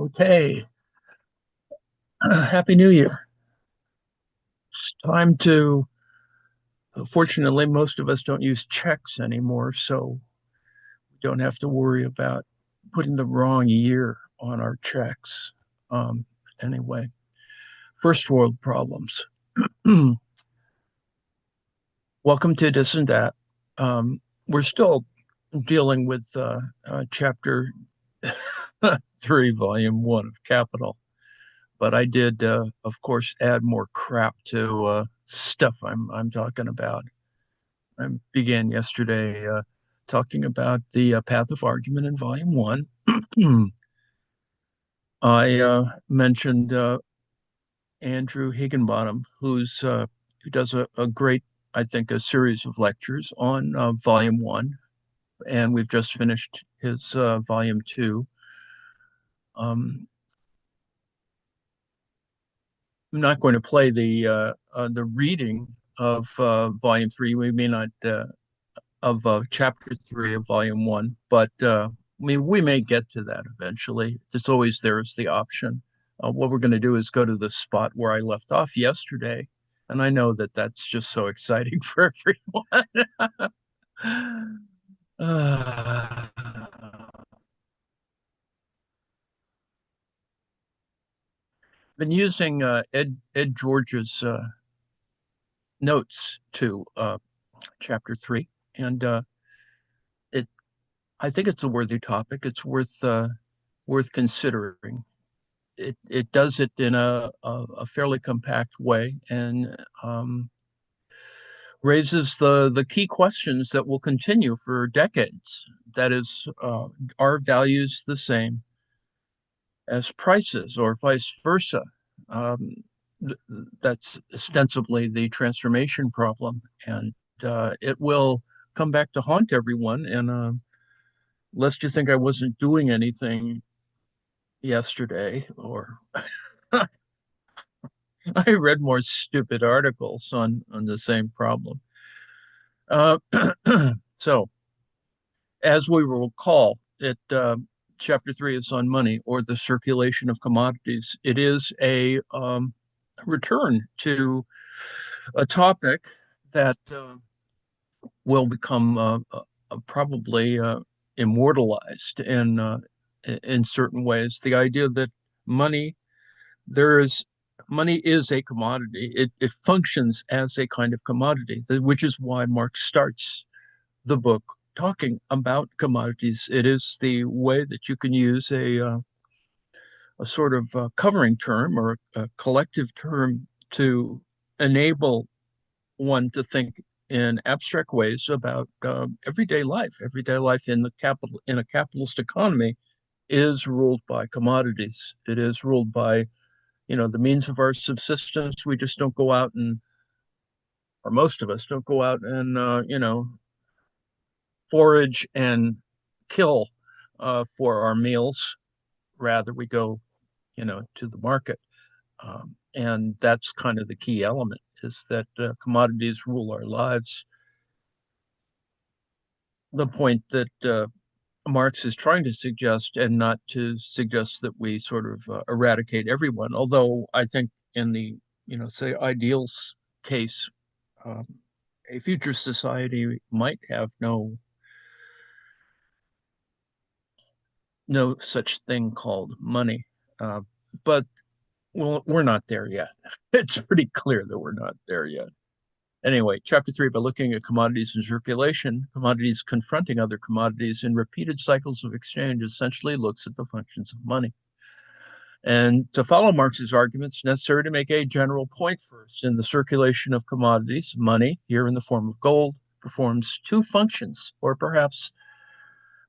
Okay. Happy New Year. It's time to, fortunately, most of us don't use checks anymore, so we don't have to worry about putting the wrong year on our checks. Um, anyway, first world problems. Welcome to This and That. We're still dealing with chapter 3, volume 1 of Capital. But I did, of course, add more crap to stuff I'm talking about. I began yesterday talking about the path of argument in Volume One. I mentioned Andrew Higginbottom, who does a great, I think, a series of lectures on Volume One, and we've just finished his Volume Two. I'm not going to play the reading of Volume Three. We may not of Chapter Three of Volume One, but we may get to that eventually. It's always there as the option. What we're going to do is go to the spot where I left off yesterday, and I know that that's just so exciting for everyone. uh, been using Ed George's notes to Chapter Three, and it I think it's a worthy topic. It's worth considering. It does it in a fairly compact way and raises the key questions that will continue for decades. That is, are values the same as prices or vice versa? Um, that's ostensibly the transformation problem, and it will come back to haunt everyone. And lest you think I wasn't doing anything yesterday, or I read more stupid articles on the same problem. Uh, so, as we will recall, chapter 3 is on money or the circulation of commodities. It is a return to a topic that will become probably immortalized in certain ways. The idea that money there is money is a commodity. It functions as a kind of commodity, which is why Marx starts the book talking about commodities. It is the way that you can use a sort of covering term or a collective term to enable one to think in abstract ways about everyday life. Everyday life in a capitalist economy is ruled by commodities. It is ruled by the means of our subsistence. We just don't go out and, or most of us don't go out and, forage and kill for our meals. Rather, we go, to the market. And that's kind of the key element is that commodities rule our lives. The point that Marx is trying to suggest, and not to suggest that we sort of eradicate everyone, although I think in the, say, ideals case, um, a future society might have no such thing called money. Uh, but well, we're not there yet. It's pretty clear that we're not there yet. Anyway, chapter 3, by looking at commodities in circulation, commodities confronting other commodities in repeated cycles of exchange, essentially looks at the functions of money. And to follow Marx's arguments, it's necessary to make a general point first. In the circulation of commodities, money, here in the form of gold, performs two functions, or perhaps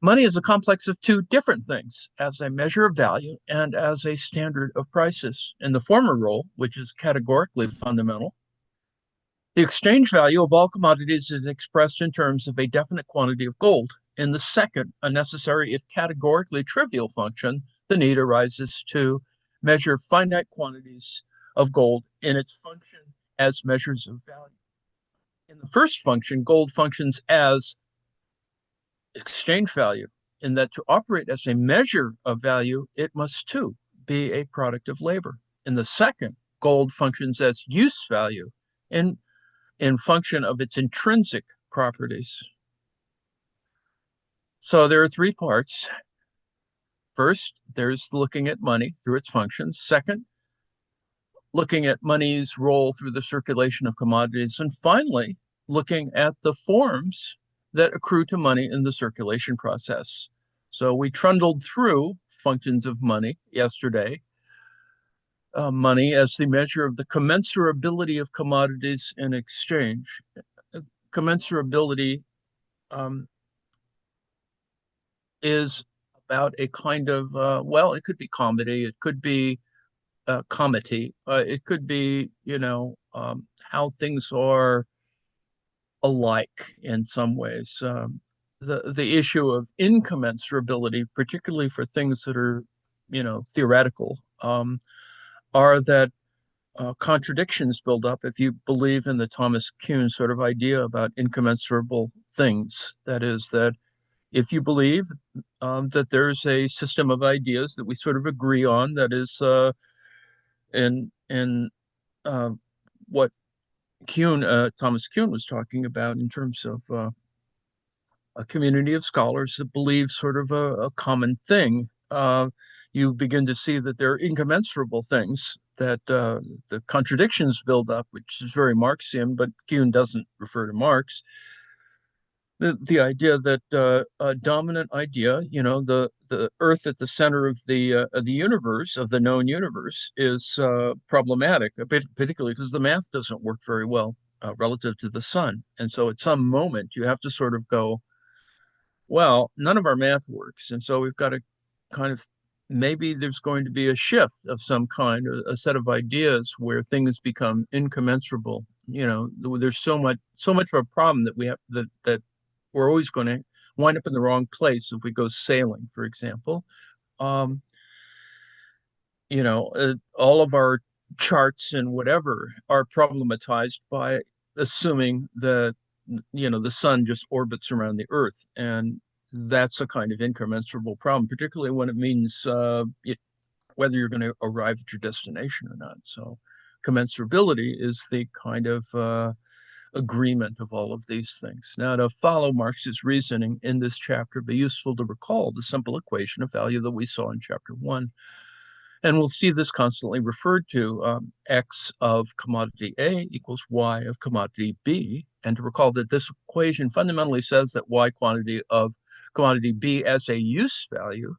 money is a complex of two different things, as a measure of value and as a standard of prices. In the former role, which is categorically fundamental, the exchange value of all commodities is expressed in terms of a definite quantity of gold. In the second, a necessary if categorically trivial function, the need arises to measure finite quantities of gold in its function as measures of value. In the first function, gold functions as exchange value, in that to operate as a measure of value, it must too be a product of labor. In the second, gold functions as use value in function of its intrinsic properties. So there are three parts. First, there's looking at money through its functions. Second, looking at money's role through the circulation of commodities. And finally, looking at the forms that accrue to money in the circulation process. So we trundled through functions of money yesterday. Money as the measure of the commensurability of commodities in exchange. Commensurability is about a kind of, well, it could be comedy, it could be comity, it could be, how things are alike in some ways. The issue of incommensurability, particularly for things that are, theoretical, are that contradictions build up if you believe in the Thomas Kuhn sort of idea about incommensurable things. That is, that if you believe that there's a system of ideas that we sort of agree on, that is in what Thomas Kuhn was talking about in terms of a community of scholars that believe sort of a common thing, you begin to see that there are incommensurable things, that the contradictions build up, which is very Marxian, but Kuhn doesn't refer to Marx. The idea that a dominant idea, the Earth at the center of the universe, of the known universe, is problematic, particularly because the math doesn't work very well relative to the sun. And so at some moment, you have to sort of go, well, none of our math works. And so we've got to kind of, maybe there's going to be a shift of some kind, a set of ideas where things become incommensurable. There's so much of a problem that we have that we're always going to wind up in the wrong place if we go sailing, for example. All of our charts and whatever are problematized by assuming that the sun just orbits around the Earth, and that's a kind of incommensurable problem, particularly when it means whether you're going to arrive at your destination or not. So commensurability is the kind of agreement of all of these things. Now, to follow Marx's reasoning in this chapter, it'd be useful to recall the simple equation of value that we saw in chapter 1. And we'll see this constantly referred to, X of commodity A equals Y of commodity B. And to recall that this equation fundamentally says that Y quantity of commodity B as a use value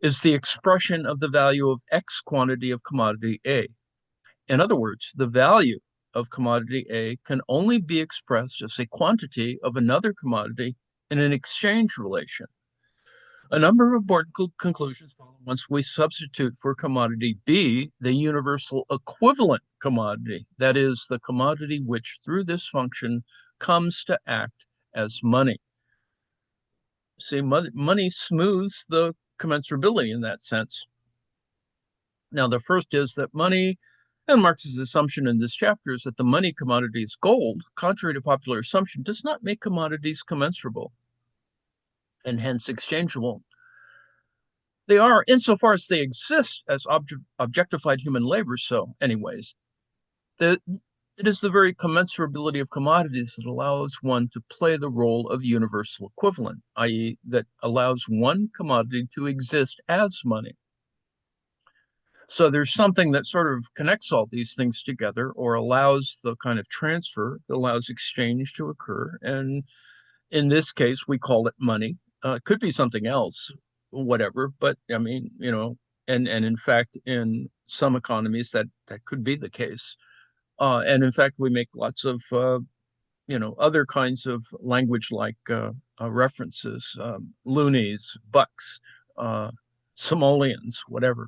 is the expression of the value of X quantity of commodity A. In other words, the value of commodity A can only be expressed as a quantity of another commodity in an exchange relation. A number of important conclusions follow once we substitute for commodity B the universal equivalent commodity, that is, the commodity which, through this function, comes to act as money. See, money smooths the commensurability in that sense. Now, the first is that money, and Marx's assumption in this chapter is that the money commodity is gold, contrary to popular assumption, does not make commodities commensurable and hence exchangeable. They are, insofar as they exist as objectified human labor. So anyways, it is the very commensurability of commodities that allows one to play the role of universal equivalent, i.e. that allows one commodity to exist as money. So there's something that sort of connects all these things together, or allows the kind of transfer that allows exchange to occur. And in this case, we call it money. It could be something else, whatever, but I mean, and in fact, in some economies that could be the case. And in fact, we make lots of, other kinds of language like references, loonies, bucks, simoleons, whatever.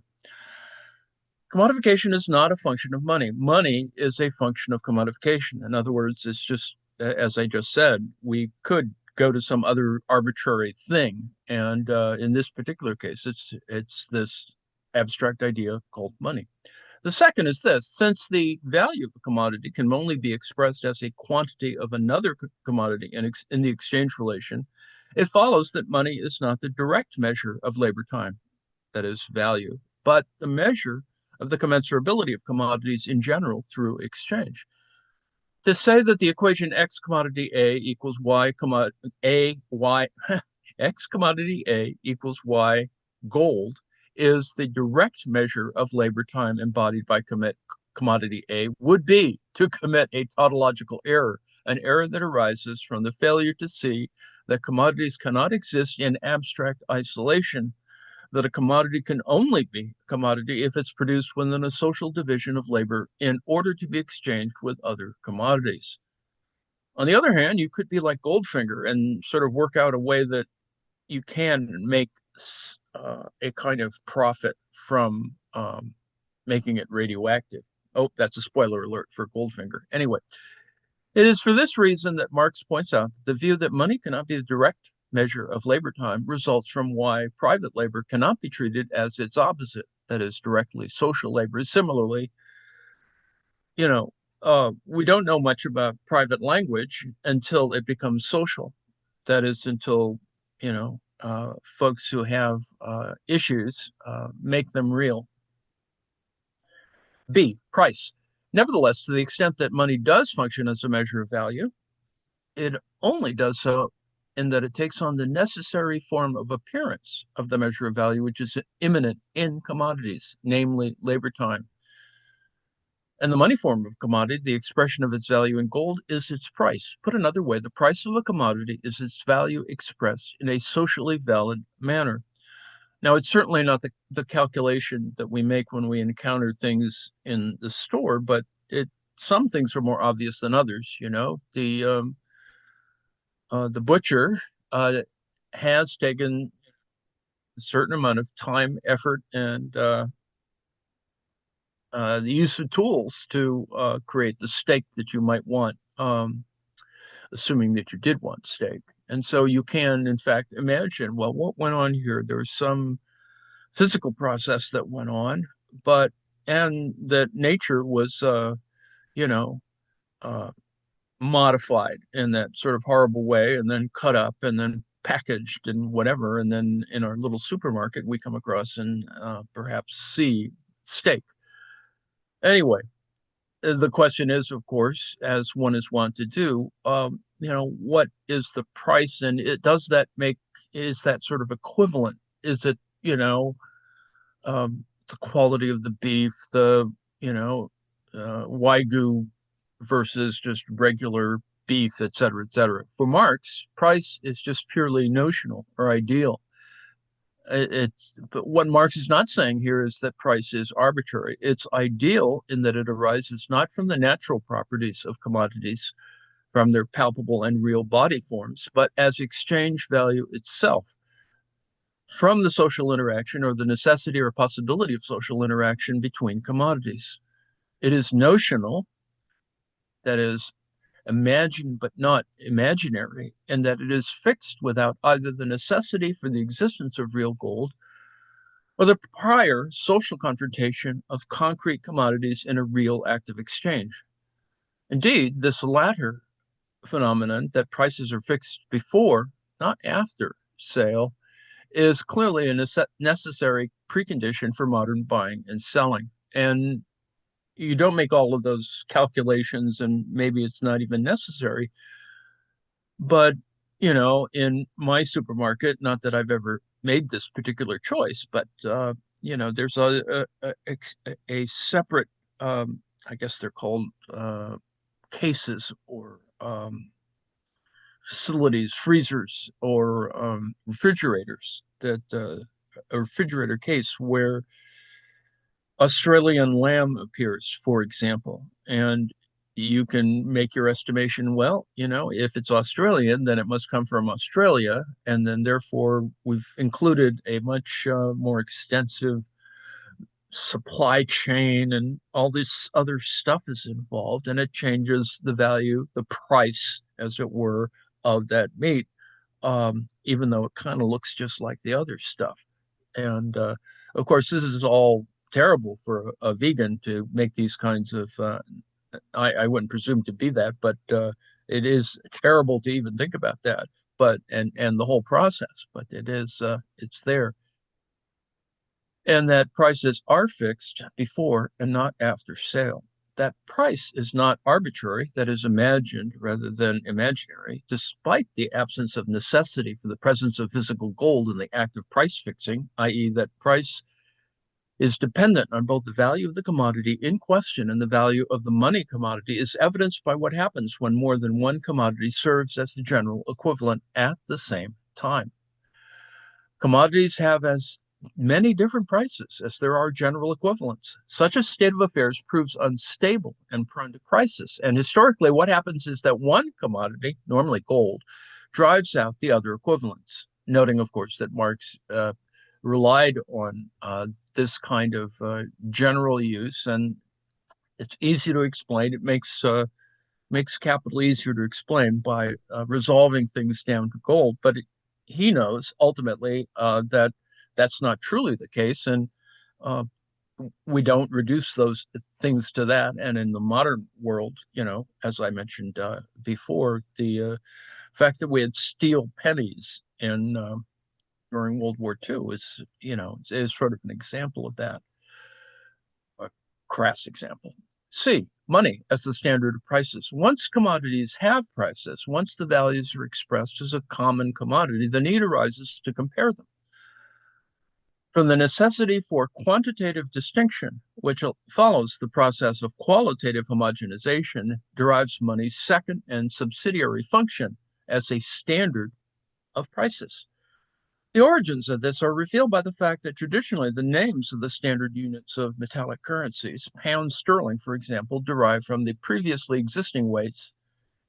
Commodification is not a function of money. Money is a function of commodification. In other words, it's just, as I just said, we could go to some other arbitrary thing. And in this particular case, it's this abstract idea called money. The second is this: since the value of a commodity can only be expressed as a quantity of another commodity in the exchange relation, it follows that money is not the direct measure of labor time, that is, value. but the measure of the commensurability of commodities in general through exchange. To say that the equation X commodity A equals Y X commodity A equals Y gold is the direct measure of labor time embodied by commodity A would be to commit a tautological error, an error that arises from the failure to see that commodities cannot exist in abstract isolation, that a commodity can only be a commodity if it's produced within a social division of labor in order to be exchanged with other commodities. On the other hand, you could be like Goldfinger and sort of work out a way that you can make a kind of profit from making it radioactive. Oh, that's a spoiler alert for Goldfinger. Anyway, it is for this reason that Marx points out that the view that money cannot be the direct measure of labor time results from why private labor cannot be treated as its opposite, that is, directly social labor. Similarly, you know, we don't know much about private language until it becomes social. That is, until, folks who have issues make them real. B, price. Nevertheless, to the extent that money does function as a measure of value, it only does so in that it takes on the necessary form of appearance of the measure of value, which is immanent in commodities, namely labor time. And the money form of commodity, the expression of its value in gold, is its price. Put another way, the price of a commodity is its value expressed in a socially valid manner. Now, it's certainly not the calculation that we make when we encounter things in the store, but some things are more obvious than others. The butcher has taken a certain amount of time, effort, and the use of tools to create the steak that you might want, assuming that you did want steak. And so you can, in fact, imagine, well, what went on here? There was some physical process that went on, and that nature was, you know, uh, modified in that sort of horrible way, and then cut up, and then packaged, and whatever. And then in our little supermarket, we come across and perhaps see steak. Anyway, the question is, of course, as one is wont to do, what is the price, and is that sort of equivalent? Is it, the quality of the beef, the wagyu versus just regular beef, et cetera, et cetera. For Marx, price is just purely notional or ideal. But what Marx is not saying here is that price is arbitrary. It's ideal in that it arises not from the natural properties of commodities, from their palpable and real body forms, but as exchange value itself, from the social interaction or the necessity or possibility of social interaction between commodities. It is notional, that is, imagined but not imaginary, and that it is fixed without either the necessity for the existence of real gold or the prior social confrontation of concrete commodities in a real act of exchange. Indeed, this latter phenomenon, that prices are fixed before, not after, sale, is clearly a necessary precondition for modern buying and selling. And you don't make all of those calculations, and maybe it's not even necessary. But, in my supermarket, not that I've ever made this particular choice, but, there's a separate, I guess they're called cases, or facilities, freezers, or refrigerators, that a refrigerator case where Australian lamb appears, for example, and you can make your estimation. Well, if it's Australian, then it must come from Australia, and then therefore we've included a much more extensive supply chain, and all this other stuff is involved, and it changes the value, the price, as it were, of that meat, even though it kind of looks just like the other stuff. And of course, this is all terrible for a vegan to make these kinds of. I wouldn't presume to be that, but it is terrible to even think about that. But and the whole process. But it's there. and that prices are fixed before and not after sale. That price is not arbitrary, that is imagined rather than imaginary, despite the absence of necessity for the presence of physical gold in the act of price fixing, i.e., that price is dependent on both the value of the commodity in question and the value of the money commodity, is evidenced by what happens when more than one commodity serves as the general equivalent at the same time. Commodities have as many different prices as there are general equivalents. Such a state of affairs proves unstable and prone to crisis. And historically, what happens is that one commodity, normally gold, drives out the other equivalents. Noting, of course, that Marx relied on this kind of general use, and it's easy to explain. It makes capital easier to explain by resolving things down to gold. But he knows ultimately that that's not truly the case, and uh, we don't reduce those things to that. And in the modern world, as I mentioned before, the fact that we had steel pennies in during World War II is sort of an example of that, a crass example. C, money as the standard of prices. Once commodities have prices, once the values are expressed as a common commodity, the need arises to compare them. From the necessity for quantitative distinction, which follows the process of qualitative homogenization, derives money's second and subsidiary function as a standard of prices. The origins of this are revealed by the fact that traditionally the names of the standard units of metallic currencies, pound sterling, for example, derive from the previously existing weights,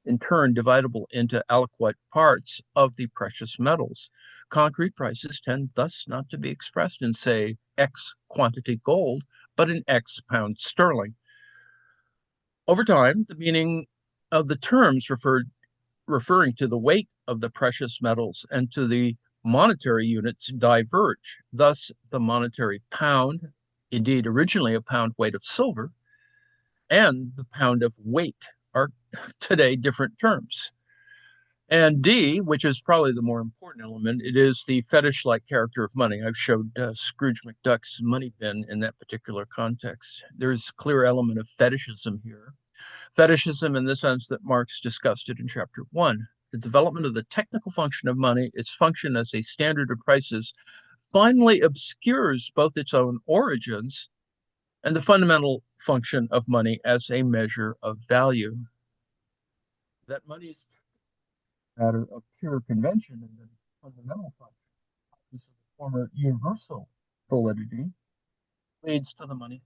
in turn dividable into aliquot parts of the precious metals. Concrete prices tend thus not to be expressed in, say, X quantity gold, but in X pound sterling. Over time, the meaning of the terms referring to the weight of the precious metals and to the monetary units diverge. Thus, the monetary pound, indeed originally a pound weight of silver, and the pound of weight are today different terms. And D, which is probably the more important element, it is the fetish-like character of money. I've showed Scrooge McDuck's money bin in that particular context. There's a clear element of fetishism here. Fetishism in the sense that Marx discussed it in chapter 1. The development of the technical function of money, its function as a standard of prices, finally obscures both its own origins and the fundamental function of money as a measure of value. That money is a matter of pure convention and the fundamental function of the former universal validity leads to the money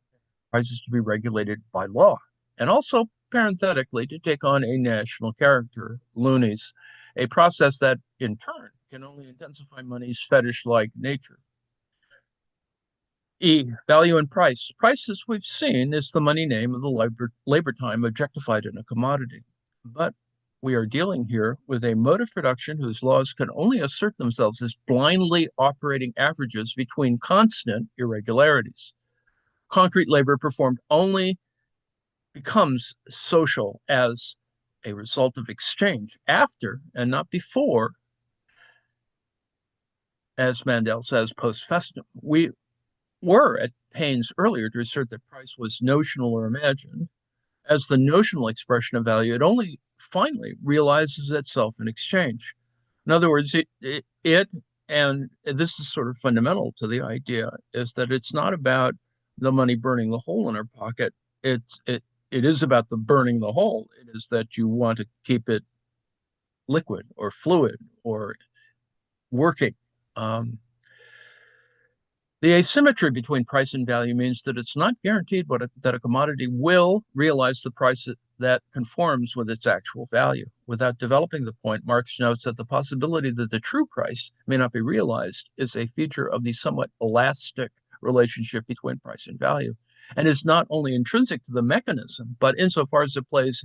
prices to be regulated by law, and also parenthetically to take on a national character, loonies, a process that in turn can only intensify money's fetish-like nature. E, value and price. Price, as we've seen, is the money name of the labor time objectified in a commodity. But we are dealing here with a mode of production whose laws can only assert themselves as blindly operating averages between constant irregularities. Concrete labor performed only becomes social as a result of exchange after and not before, as Mandel says, post festum. We were at pains earlier to assert that price was notional or imagined. As the notional expression of value, it only finally realizes itself in exchange. In other words, it and this is sort of fundamental to the idea, is that it's not about the money burning the hole in our pocket. It is about the burning the hole. It is that you want to keep it liquid or fluid or working. The asymmetry between price and value means that it's not guaranteed that a commodity will realize the price that conforms with its actual value. Without developing the point, Marx notes that the possibility that the true price may not be realized is a feature of the somewhat elastic relationship between price and value, and is not only intrinsic to the mechanism, but insofar as it plays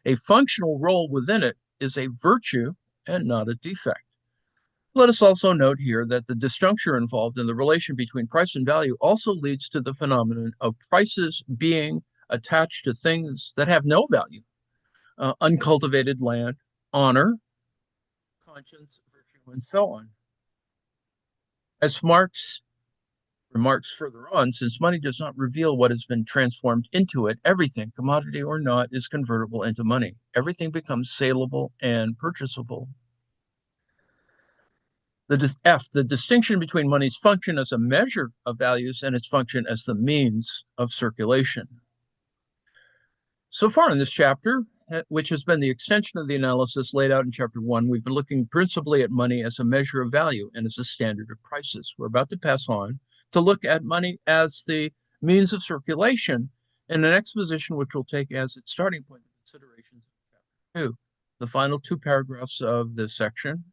a functional role within it, is a virtue and not a defect. Let us also note here that the disjuncture involved in the relation between price and value also leads to the phenomenon of prices being attached to things that have no value, uncultivated land, honor, conscience, virtue, and so on. As Marx remarks further on, since money does not reveal what has been transformed into it, everything, commodity or not, is convertible into money. Everything becomes saleable and purchasable. The distinction between money's function as a measure of values and its function as the means of circulation. So far in this chapter, which has been the extension of the analysis laid out in chapter 1, we've been looking principally at money as a measure of value and as a standard of prices. We're about to pass on to look at money as the means of circulation in an exposition which will take as its starting point the considerations of chapter 2. The final 2 paragraphs of this section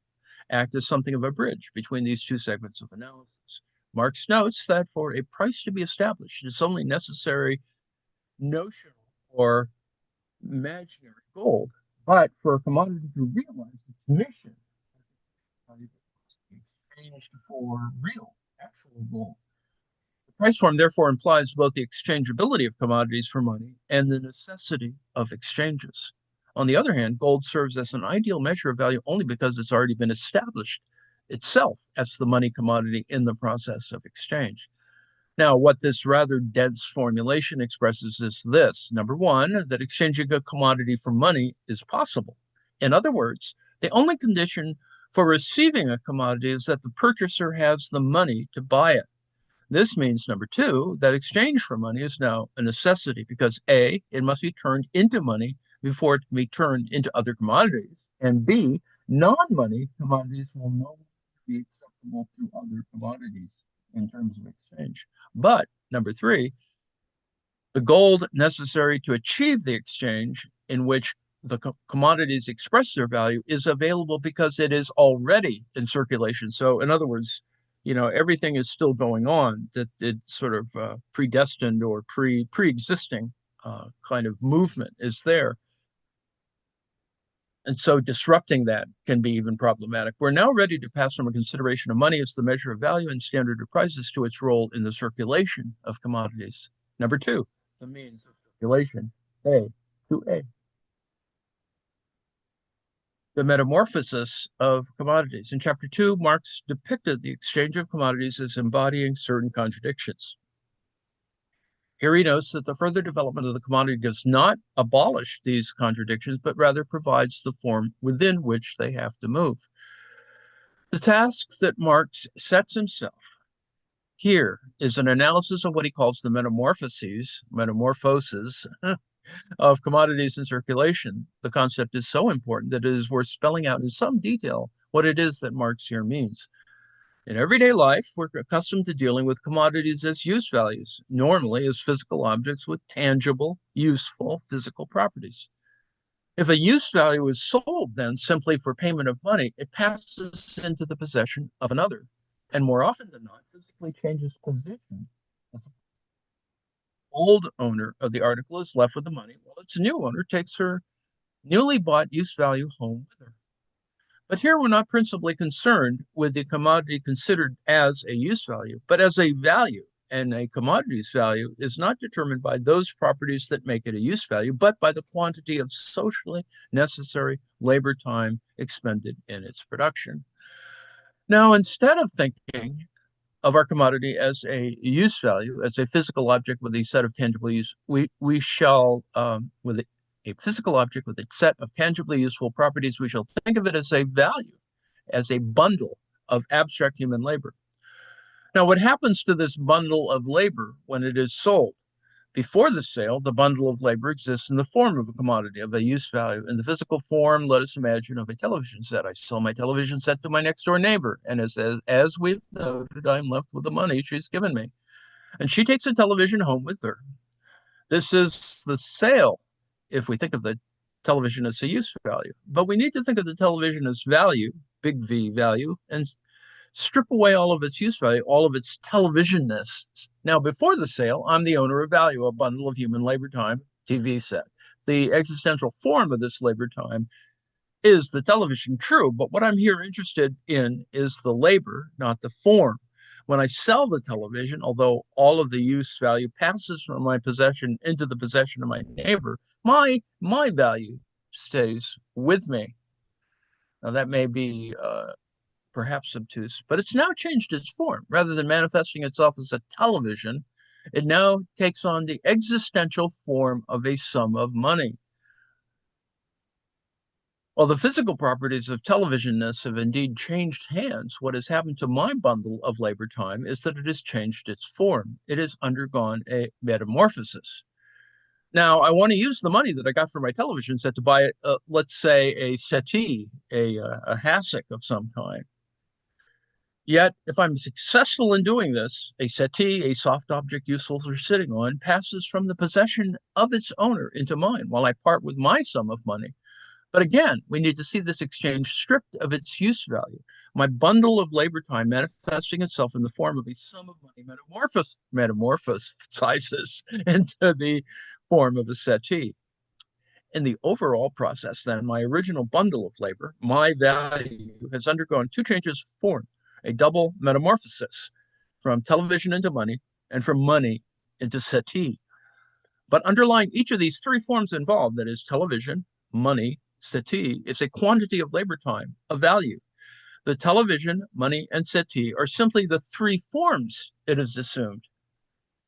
act as something of a bridge between these 2 segments of analysis. Marx notes that for a price to be established, it's only necessary notional or imaginary gold, but for a commodity to realize its mission, exchanged for real, actual gold. The price form therefore implies both the exchangeability of commodities for money and the necessity of exchanges. On the other hand, gold serves as an ideal measure of value only because it's already been established itself as the money commodity in the process of exchange. Now, what this rather dense formulation expresses is this. Number one, that exchanging a commodity for money is possible. In other words, the only condition for receiving a commodity is that the purchaser has the money to buy it. This means, number two, that exchange for money is now a necessity because A, it must be turned into money before it can be turned into other commodities, and B, non-money commodities will no longer be acceptable to other commodities in terms of exchange. But number three, the gold necessary to achieve the exchange in which the commodities express their value is available because it is already in circulation. So in other words, everything is still going on, that it's sort of predestined or pre-existing kind of movement is there. And so disrupting that can be even problematic. We're now ready to pass from a consideration of money as the measure of value and standard of prices to its role in the circulation of commodities. Number two, the means of circulation, A to A. The metamorphosis of commodities. In chapter 2, Marx depicted the exchange of commodities as embodying certain contradictions. Here he notes that the further development of the commodity does not abolish these contradictions, but rather provides the form within which they have to move. The task that Marx sets himself here is an analysis of what he calls the metamorphoses of commodities in circulation. The concept is so important that it is worth spelling out in some detail what it is that Marx here means. In everyday life, we're accustomed to dealing with commodities as use values, normally as physical objects with tangible, useful physical properties. If a use value is sold then simply for payment of money, it passes into the possession of another, and more often than not, physically changes position. The old owner of the article is left with the money, while its new owner takes her newly bought use value home with her. But here we're not principally concerned with the commodity considered as a use value, but as a value. And a commodity's value is not determined by those properties that make it a use value, but by the quantity of socially necessary labor time expended in its production. Now, instead of thinking of our commodity as a use value, as a physical object with a set of tangible use, we shall, with a physical object with a set of tangibly useful properties, we shall think of it as a value, as a bundle of abstract human labor. Now, what happens to this bundle of labor when it is sold? Before the sale, the bundle of labor exists in the form of a commodity, of a use value. In the physical form, let us imagine, of a television set. I sell my television set to my next door neighbor, and as we've noted, I'm left with the money she's given me. And she takes the television home with her. This is the sale, if we think of the television as a use value. But we need to think of the television as value, big V value, and strip away all of its use value, all of its televisionness. Now, before the sale, I'm the owner of value, a bundle of human labor time, TV set. The existential form of this labor time is the television, true, but what I'm here interested in is the labor, not the form. When I sell the television, although all of the use value passes from my possession into the possession of my neighbor, my value stays with me. Now, that may be perhaps obtuse, but it's now changed its form. Rather than manifesting itself as a television, it now takes on the existential form of a sum of money. While the physical properties of televisionness have indeed changed hands, what has happened to my bundle of labor time is that it has changed its form. It has undergone a metamorphosis. Now, I want to use the money that I got for my television set to buy, let's say, a settee, a hassock of some kind. Yet, if I'm successful in doing this, a settee, a soft object useful for sitting on, passes from the possession of its owner into mine while I part with my sum of money. But again, we need to see this exchange stripped of its use value. My bundle of labor time manifesting itself in the form of a sum of money metamorphosizes into the form of a settee. In the overall process, then, my original bundle of labor, my value, has undergone two changes of form, a double metamorphosis from television into money and from money into settee. But underlying each of these three forms involved, that is television, money, settee, is a quantity of labor time, a value. The television, money, and settee are simply the three forms it has assumed.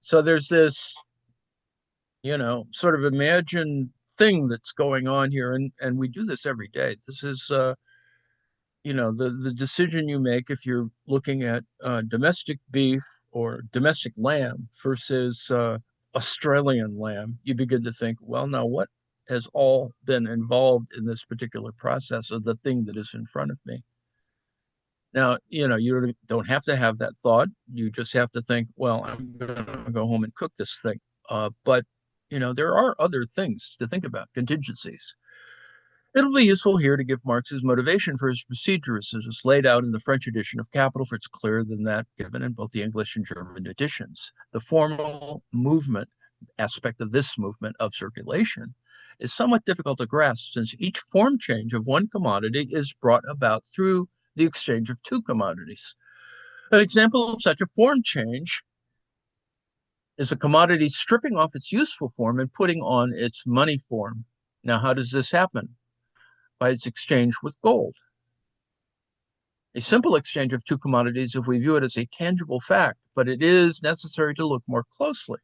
So there's this, sort of imagined thing that's going on here, and we do this every day. This is, the decision you make if you're looking at domestic beef or domestic lamb versus Australian lamb. You begin to think, well, now what has all been involved in this particular process of the thing that is in front of me? Now, you don't have to have that thought. You just have to think, well, I'm going to go home and cook this thing. But, there are other things to think about, contingencies. It'll be useful here to give Marx's motivation for his procedures as it's laid out in the French edition of Capital, for it's clearer than that given in both the English and German editions. The formal movement aspect of this movement of circulation is somewhat difficult to grasp, since each form change of one commodity is brought about through the exchange of two commodities. An example of such a form change is a commodity stripping off its useful form and putting on its money form. Now, how does this happen? By its exchange with gold. A simple exchange of two commodities if we view it as a tangible fact, but it is necessary to look more closely.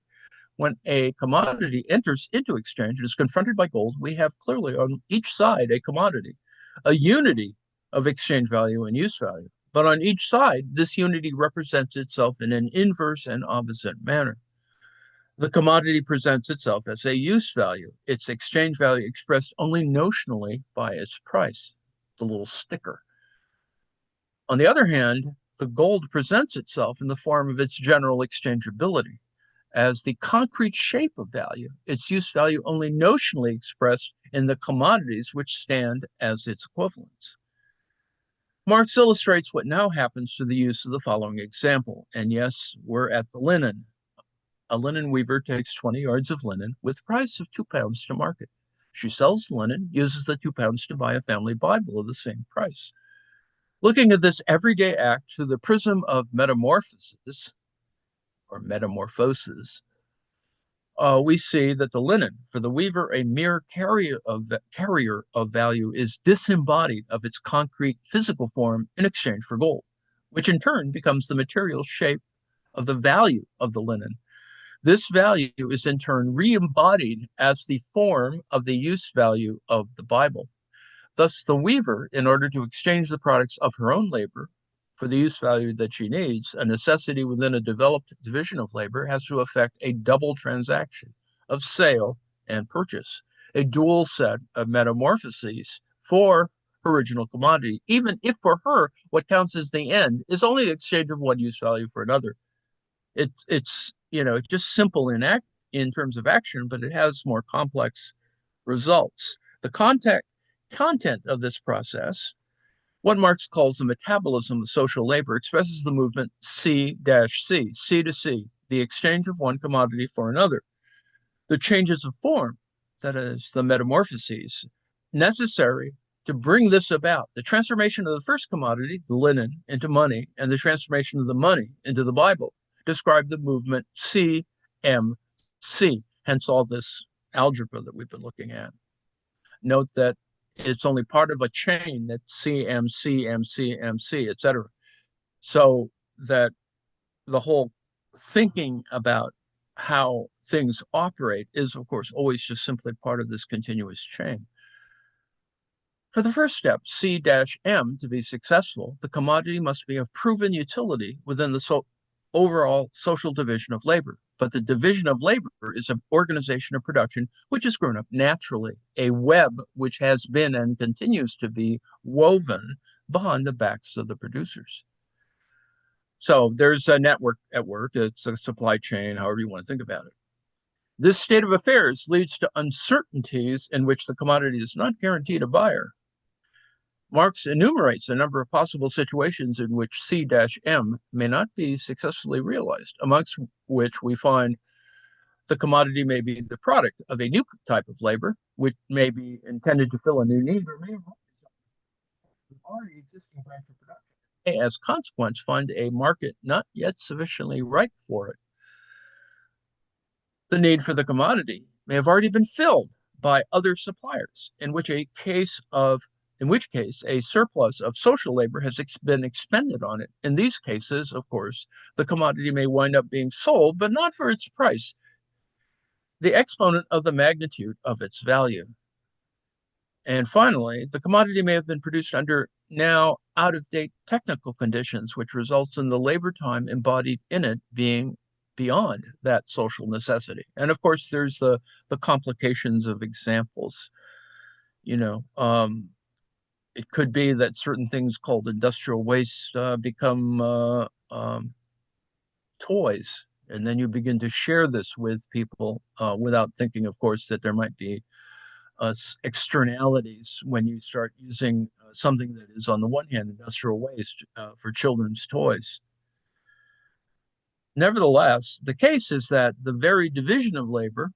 When a commodity enters into exchange and is confronted by gold, we have clearly on each side a commodity, a unity of exchange value and use value. But on each side, this unity represents itself in an inverse and opposite manner. The commodity presents itself as a use value, its exchange value expressed only notionally by its price, the little sticker. On the other hand, the gold presents itself in the form of its general exchangeability, as the concrete shape of value, its use value only notionally expressed in the commodities which stand as its equivalents. Marx illustrates what now happens to the use of the following example. And yes, we're at the linen. A linen weaver takes 20 yards of linen with a price of £2 to market. She sells the linen, uses the £2 to buy a family Bible of the same price. Looking at this everyday act through the prism of metamorphosis, we see that the linen, for the weaver, a mere carrier of value, is disembodied of its concrete physical form in exchange for gold, which in turn becomes the material shape of the value of the linen. This value is in turn re-embodied as the form of the use value of the Bible. Thus, the weaver, in order to exchange the products of her own labor for the use value that she needs, a necessity within a developed division of labor, has to effect a double transaction of sale and purchase, a dual set of metamorphoses for original commodity, even if for her what counts as the end is only the exchange of one use value for another. It's just simple in terms of action, but it has more complex results. The content of this process, what Marx calls the metabolism of social labor, expresses the movement C-C, C to C, the exchange of one commodity for another. The changes of form, that is, the metamorphoses, necessary to bring this about, the transformation of the first commodity, the linen, into money, and the transformation of the money into the Bible, describe the movement C-M-C, hence all this algebra that we've been looking at. Note that It's only part of a chain that's C, M, C, M, C, M, C, etc. So that the whole thinking about how things operate is, of course, always just simply part of this continuous chain. For the first step, C-M, to be successful, the commodity must be of proven utility within the overall social division of labor. But the division of labor is an organization of production which has grown up naturally, a web which has been and continues to be woven behind the backs of the producers. So there's a network at work. It's a supply chain, however you want to think about it. This state of affairs leads to uncertainties in which the commodity is not guaranteed a buyer. Marx enumerates a number of possible situations in which C-M may not be successfully realized, amongst which we find the commodity may be the product of a new type of labor, which may be intended to fill a new need, or may already existing branch of production. As a consequence, find a market not yet sufficiently ripe for it. The need for the commodity may have already been filled by other suppliers, in which case a surplus of social labor has been expended on it. In these cases, of course, the commodity may wind up being sold, but not for its price, the exponent of the magnitude of its value. And finally, the commodity may have been produced under now out-of-date technical conditions, which results in the labor time embodied in it being beyond that social necessity. And of course, there's the complications of examples. It could be that certain things called industrial waste become toys, and then you begin to share this with people without thinking, of course, that there might be externalities when you start using something that is, on the one hand, industrial waste for children's toys. Nevertheless, the case is that the very division of labor,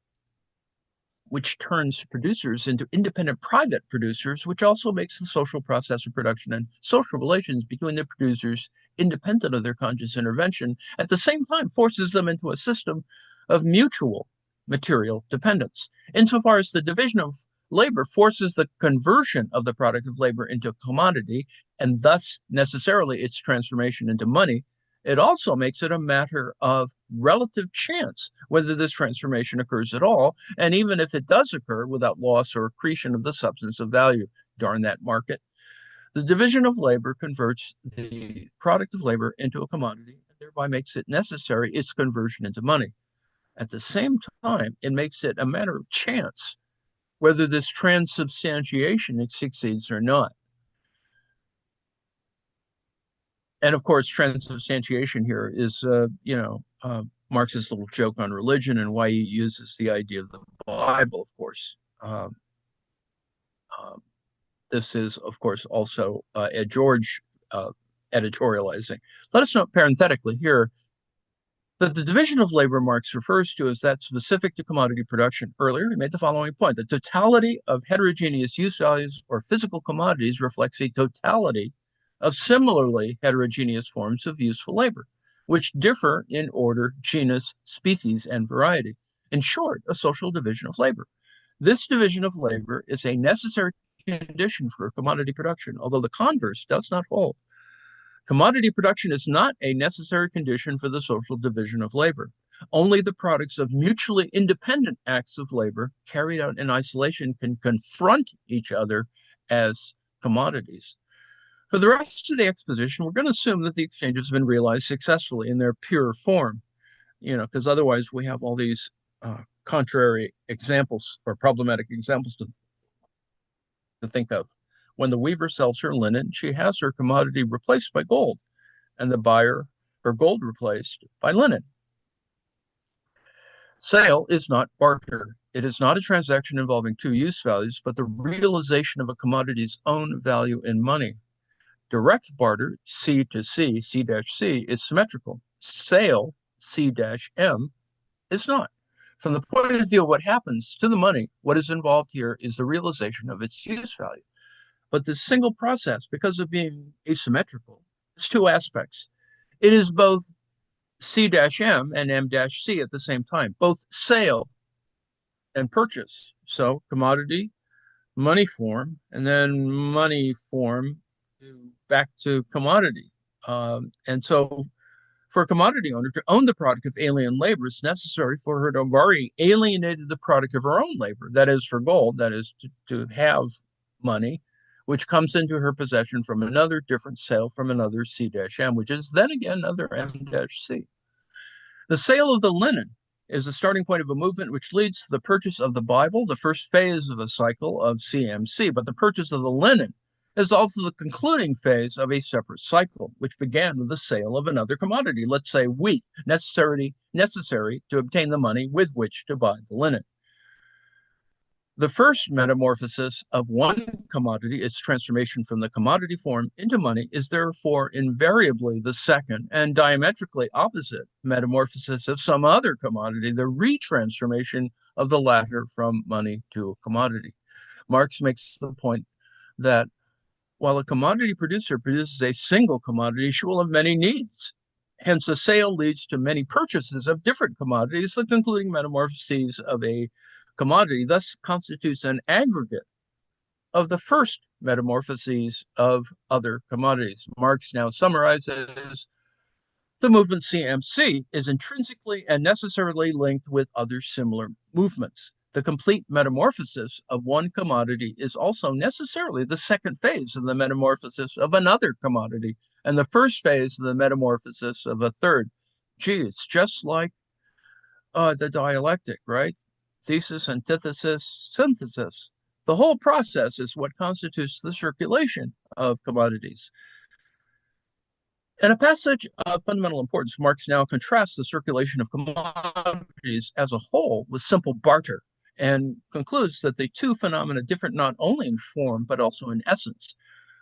which turns producers into independent private producers, which also makes the social process of production and social relations between the producers independent of their conscious intervention, at the same time forces them into a system of mutual material dependence. Insofar as the division of labor forces the conversion of the product of labor into a commodity, and thus necessarily its transformation into money, it also makes it a matter of relative chance whether this transformation occurs at all, and even if it does occur without loss or accretion of the substance of value during that market. The division of labor converts the product of labor into a commodity and thereby makes it necessary its conversion into money. At the same time, it makes it a matter of chance whether this transubstantiation succeeds or not. And of course, transubstantiation here is, Marx's little joke on religion and why he uses the idea of the Bible, of course. This is, of course, also Ed George editorializing. Let us note parenthetically here that the division of labor Marx refers to as that specific to commodity production. Earlier, he made the following point: the totality of heterogeneous use values or physical commodities reflects a totality of similarly heterogeneous forms of useful labor, which differ in order, genus, species, and variety. In short, a social division of labor. This division of labor is a necessary condition for commodity production, although the converse does not hold. Commodity production is not a necessary condition for the social division of labor. Only the products of mutually independent acts of labor carried out in isolation can confront each other as commodities. For the rest of the exposition, we're going to assume that the exchanges have been realized successfully in their pure form, because otherwise we have all these contrary examples or problematic examples to think of. When the weaver sells her linen, she has her commodity replaced by gold, and the buyer her gold replaced by linen. Sale is not barter. It is not a transaction involving two use values, but the realization of a commodity's own value in money. Direct barter, C to C, C-C, is symmetrical. Sale, C-M, is not. From the point of view of what happens to the money, what is involved here is the realization of its use value. But this single process, because of being asymmetrical, has two aspects. It is both C-M and M-C at the same time, both sale and purchase. So commodity money form, and then money form back to commodity. And so for a commodity owner to own the product of alien labor, it's necessary for her to have already alienated the product of her own labor. That is for gold, that is to have money, which comes into her possession from another different sale from another C-M, which is then again another M-C. The sale of the linen is the starting point of a movement which leads to the purchase of the Bible, the first phase of a cycle of CMC. But the purchase of the linen is also the concluding phase of a separate cycle, which began with the sale of another commodity, let's say wheat, necessary to obtain the money with which to buy the linen. The first metamorphosis of one commodity, its transformation from the commodity form into money, is therefore invariably the second and diametrically opposite metamorphosis of some other commodity, the retransformation of the latter from money to a commodity. Marx makes the point that while a commodity producer produces a single commodity, she will have many needs. Hence, a sale leads to many purchases of different commodities. The concluding metamorphoses of a commodity thus constitutes an aggregate of the first metamorphoses of other commodities. Marx now summarizes the movement CMC is intrinsically and necessarily linked with other similar movements. The complete metamorphosis of one commodity is also necessarily the second phase of the metamorphosis of another commodity and the first phase of the metamorphosis of a third. Gee, it's just like the dialectic, right? Thesis, antithesis, synthesis. The whole process is what constitutes the circulation of commodities. In a passage of fundamental importance, Marx now contrasts the circulation of commodities as a whole with simple barter and concludes that the two phenomena differ not only in form but also in essence.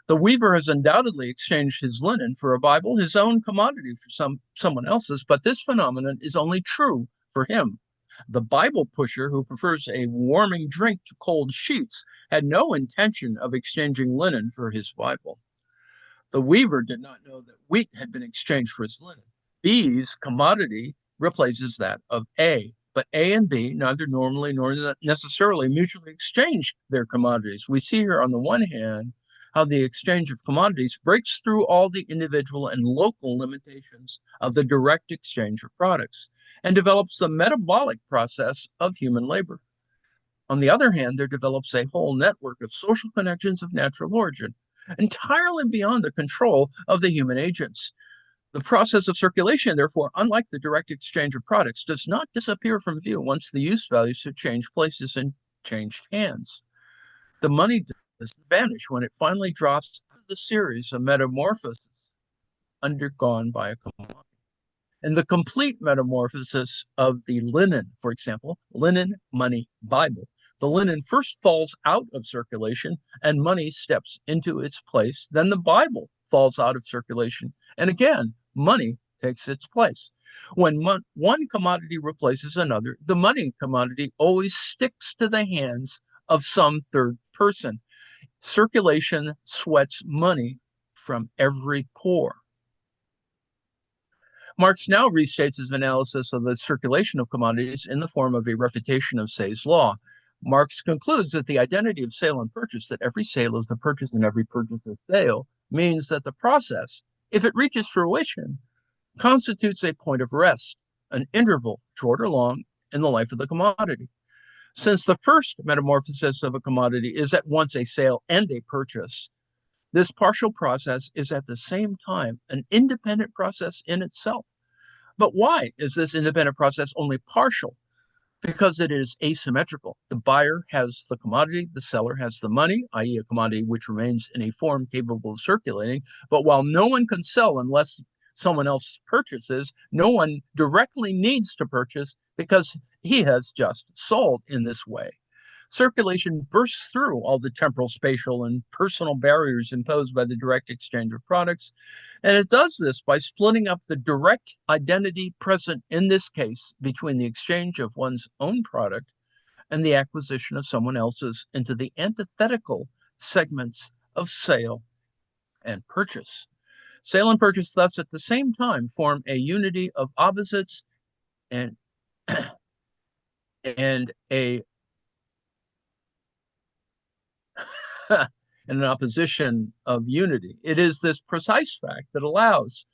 The weaver has undoubtedly exchanged his linen for a Bible, his own commodity for someone else's, but this phenomenon is only true for him. The Bible pusher who prefers a warming drink to cold sheets had no intention of exchanging linen for his Bible. The weaver did not know that wheat had been exchanged for his linen. B's commodity replaces that of A, but A and B neither normally nor necessarily mutually exchange their commodities. We see here on the one hand how the exchange of commodities breaks through all the individual and local limitations of the direct exchange of products and develops the metabolic process of human labor. On the other hand, there develops a whole network of social connections of natural origin, entirely beyond the control of the human agents. The process of circulation, therefore, unlike the direct exchange of products, does not disappear from view once the use values have changed places and changed hands. The money doesn't vanish when it finally drops through the series of metamorphoses undergone by a commodity. And the complete metamorphosis of the linen, for example, linen, money, Bible. The linen first falls out of circulation and money steps into its place. Then the Bible falls out of circulation. And again, money takes its place. When one commodity replaces another, the money commodity always sticks to the hands of some third person. Circulation sweats money from every pore. Marx now restates his analysis of the circulation of commodities in the form of a refutation of Say's law. Marx concludes that the identity of sale and purchase, that every sale is the purchase and every purchase is sale, means that the process, if it reaches fruition, constitutes a point of rest, an interval, short or long, in the life of the commodity. Since the first metamorphosis of a commodity is at once a sale and a purchase, this partial process is at the same time an independent process in itself. But why is this independent process only partial? Because it is asymmetrical. The buyer has the commodity, the seller has the money, i.e., a commodity which remains in a form capable of circulating. But while no one can sell unless someone else purchases, no one directly needs to purchase because he has just sold in this way. Circulation bursts through all the temporal, spatial, and personal barriers imposed by the direct exchange of products. And it does this by splitting up the direct identity present in this case between the exchange of one's own product and the acquisition of someone else's into the antithetical segments of sale and purchase. Sale and purchase, thus, at the same time, form a unity of opposites and, and a an opposition of unity. It is this precise fact that allows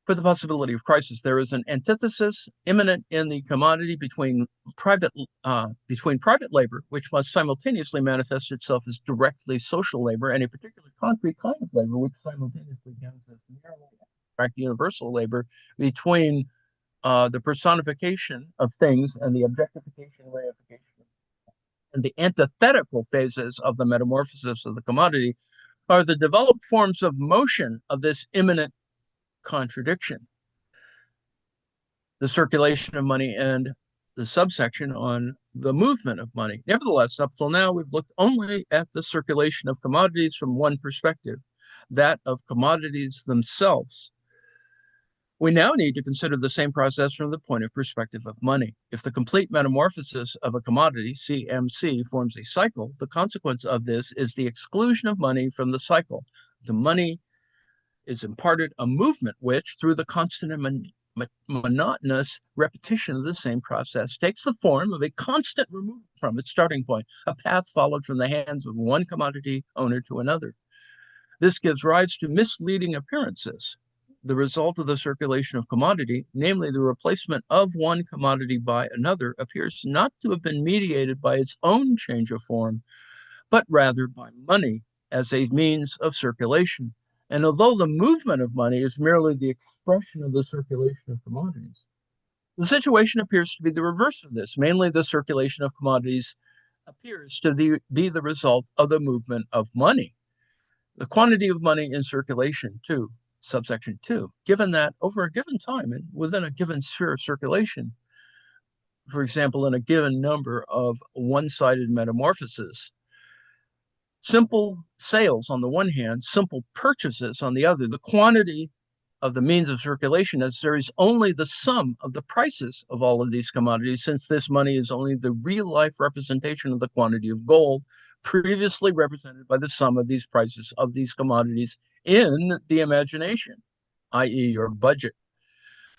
for the possibility of crisis. There is an antithesis imminent in the commodity between private labor, which must simultaneously manifest itself as directly social labor, and a particular concrete kind of labor, which simultaneously counts as narrowly abstract universal labor, between the personification of things and the objectification and reification. And the antithetical phases of the metamorphosis of the commodity are the developed forms of motion of this imminent contradiction. The circulation of money and the subsection on the movement of money. Nevertheless, up till now, we've looked only at the circulation of commodities from one perspective, that of commodities themselves. We now need to consider the same process from the point of perspective of money. If the complete metamorphosis of a commodity, CMC, forms a cycle, the consequence of this is the exclusion of money from the cycle. The money is imparted a movement which, through the constant and monotonous repetition of the same process, takes the form of a constant removal from its starting point, a path followed from the hands of one commodity owner to another. This gives rise to misleading appearances. The result of the circulation of commodity, namely the replacement of one commodity by another, appears not to have been mediated by its own change of form, but rather by money as a means of circulation. And although the movement of money is merely the expression of the circulation of commodities, the situation appears to be the reverse of this. Mainly, the circulation of commodities appears to be the result of the movement of money. The quantity of money in circulation, too, subsection 2, given that over a given time and within a given sphere of circulation, for example, in a given number of one-sided metamorphoses, simple sales on the one hand, simple purchases on the other, the quantity of the means of circulation necessary is only the sum of the prices of all of these commodities, since this money is only the real-life representation of the quantity of gold previously represented by the sum of these prices of these commodities in the imagination, i.e. your budget.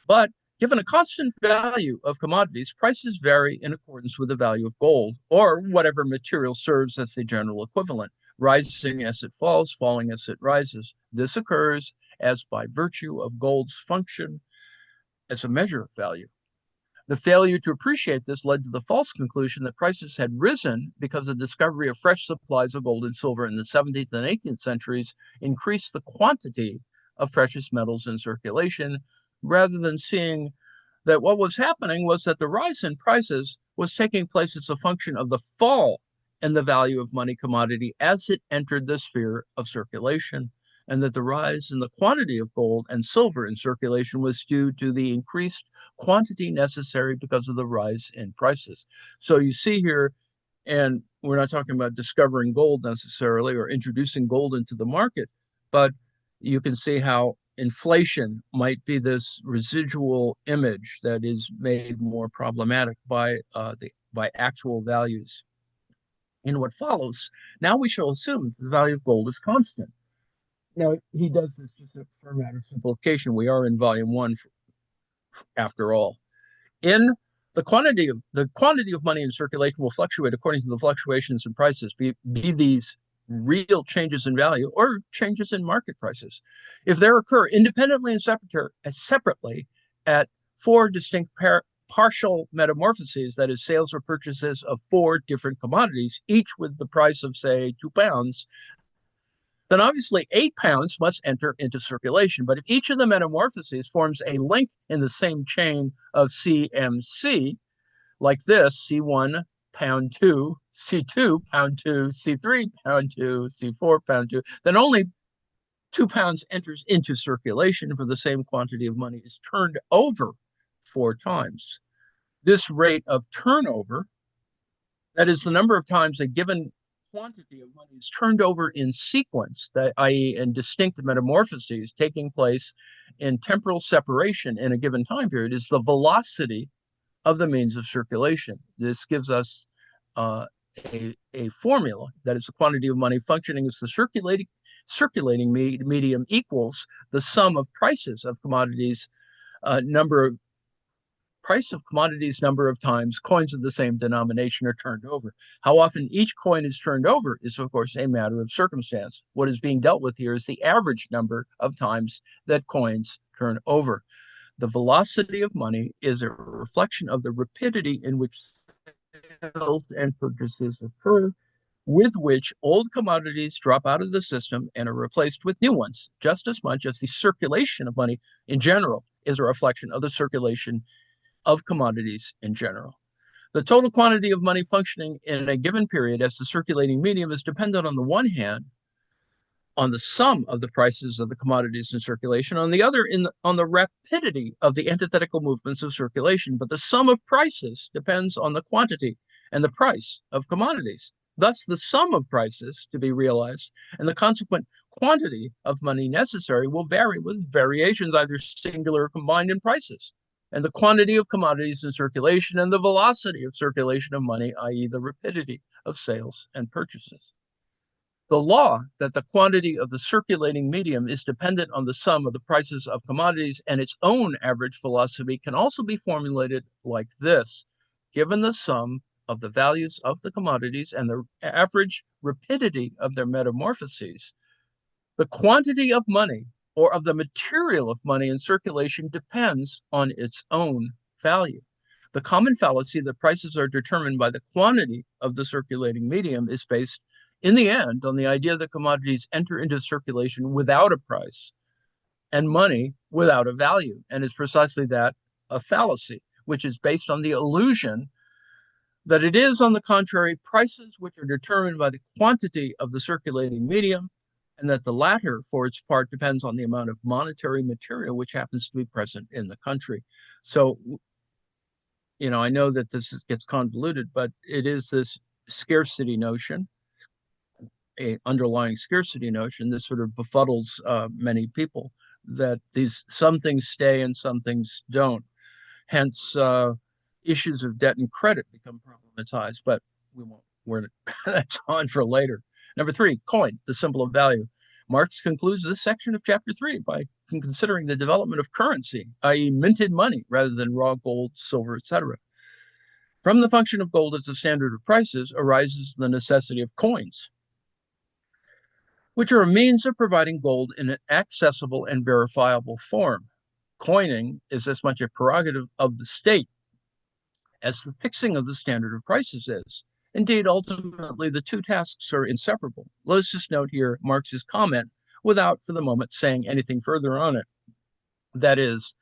But given a constant value of commodities, prices vary in accordance with the value of gold, or whatever material serves as the general equivalent, rising as it falls, falling as it rises. This occurs as by virtue of gold's function as a measure of value. The failure to appreciate this led to the false conclusion that prices had risen because the discovery of fresh supplies of gold and silver in the 17th and 18th centuries increased the quantity of precious metals in circulation, rather than seeing that what was happening was that the rise in prices was taking place as a function of the fall in the value of money commodity as it entered the sphere of circulation, and that the rise in the quantity of gold and silver in circulation was due to the increased quantity necessary because of the rise in prices. So you see here, and we're not talking about discovering gold necessarily or introducing gold into the market, but you can see how inflation might be this residual image that is made more problematic by actual values. In what follows, now we shall assume the value of gold is constant. Now, he does this just for a matter of simplification. We are in volume 1 after all. In the quantity of money in circulation will fluctuate according to the fluctuations in prices, be these real changes in value or changes in market prices. If there occur independently and separately at 4 distinct partial metamorphoses, that is, sales or purchases of 4 different commodities, each with the price of, say, £2, then obviously £8 must enter into circulation. But if each of the metamorphoses forms a link in the same chain of CMC, like this, C1, pound 2, C2, pound 2, C3, pound 2, C4, pound 2, then only £2 enters into circulation for the same quantity of money is turned over 4 times. This rate of turnover, that is the number of times a given quantity of money is turned over in sequence, that i.e. in distinct metamorphoses taking place in temporal separation in a given time period, is the velocity of the means of circulation. This gives us a formula, that is the quantity of money functioning as the circulating medium equals the sum of prices of commodities, number of price of commodities number of times coins of the same denomination are turned over. How often each coin is turned over is, of course, a matter of circumstance. What is being dealt with here is the average number of times that coins turn over. The velocity of money is a reflection of the rapidity in which sales and purchases occur, with which old commodities drop out of the system and are replaced with new ones, just as much as the circulation of money in general is a reflection of the circulation of commodities in general. The total quantity of money functioning in a given period as the circulating medium is dependent on the one hand on the sum of the prices of the commodities in circulation, on the other on the rapidity of the antithetical movements of circulation. But the sum of prices depends on the quantity and the price of commodities. Thus, the sum of prices to be realized and the consequent quantity of money necessary will vary with variations either singular or combined in prices, and the quantity of commodities in circulation and the velocity of circulation of money, i.e. the rapidity of sales and purchases. The law that the quantity of the circulating medium is dependent on the sum of the prices of commodities and its own average velocity can also be formulated like this. Given the sum of the values of the commodities and the average rapidity of their metamorphoses, the quantity of money or of the material of money in circulation depends on its own value. The common fallacy that prices are determined by the quantity of the circulating medium is based in the end on the idea that commodities enter into circulation without a price and money without a value, and is precisely that, a fallacy, which is based on the illusion that it is, on the contrary, prices which are determined by the quantity of the circulating medium, and that the latter, for its part, depends on the amount of monetary material which happens to be present in the country. So, I know that this gets convoluted, but it is this scarcity notion, a underlying scarcity notion that sort of befuddles many people, that some things stay and some things don't. Hence, issues of debt and credit become problematized, but that's on for later. Number 3, coin, the symbol of value. Marx concludes this section of chapter 3 by considering the development of currency, i.e. minted money, rather than raw gold, silver, etc. From the function of gold as a standard of prices arises the necessity of coins, which are a means of providing gold in an accessible and verifiable form. Coining is as much a prerogative of the state as the fixing of the standard of prices is. Indeed, ultimately, the two tasks are inseparable. Let's just note here Marx's comment without, for the moment, saying anything further on it. That is,